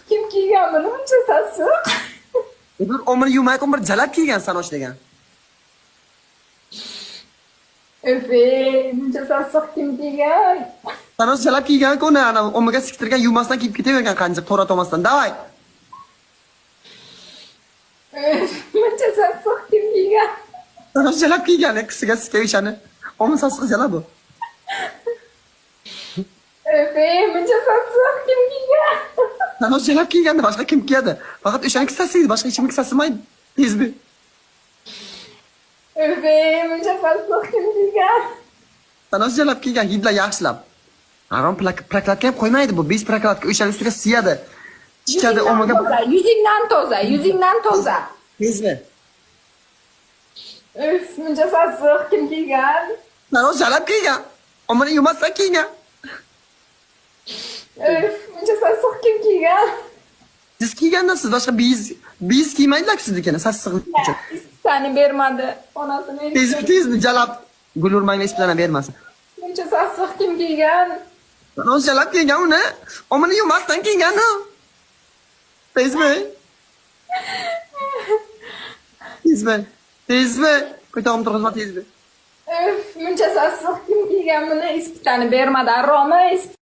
Kim kiygan buni buncha sassiq? Bir omrini yuvmay bir jalab kiygan Sanoch degan. Buncha sassiq kim kiygan? Sanoch jalab kiygan-ku uni ana omiga siktirgan yuvmasdan kiyib ketavergan qanjiq to'ra tomasdan. Davay. Buncha sassiq kim kiygan? Sanoch jalab kiygan qizga sikavishani. Omi sassiq jalab bu. Buncha sassiq kim kiygan? Sanoch jalab kiyganda boshqa kim kiyadi? Faqat o'shani kissasiydi, boshqa hech kim kissasimay. Tezbi. Buncha sassiq kim kiygan? Sanoch jalab kiygan hidlar yaxshilab. Aron prokladka ham qo'ymaydi bu. 5 prokladka o'shani ustiga siyadi. Chiqadi omiga. Yuzingdan toza. Tezbi. Buncha sassiq kim kiygan? Sanoch jalab kiygan. Omini yuvmasdan kiygan. Buncha sassiq kim kiygan? Siz kiyganda siz boshqa biz kiymaydilar siznikini sassiq uchun. Isitani bermadi. Onasini. Tezbi jalab. Gul urmangni isitani bermasin. Buncha sassiq kim kiygan? Sanoch jalab kiygan uni. Omini yuvmasdan kiygan. Tezbi. Tezbi. Ko'tog'im turg'izma tezbi. Buncha sassiq kim kiygan buni? Isitani bermadi. Arromi?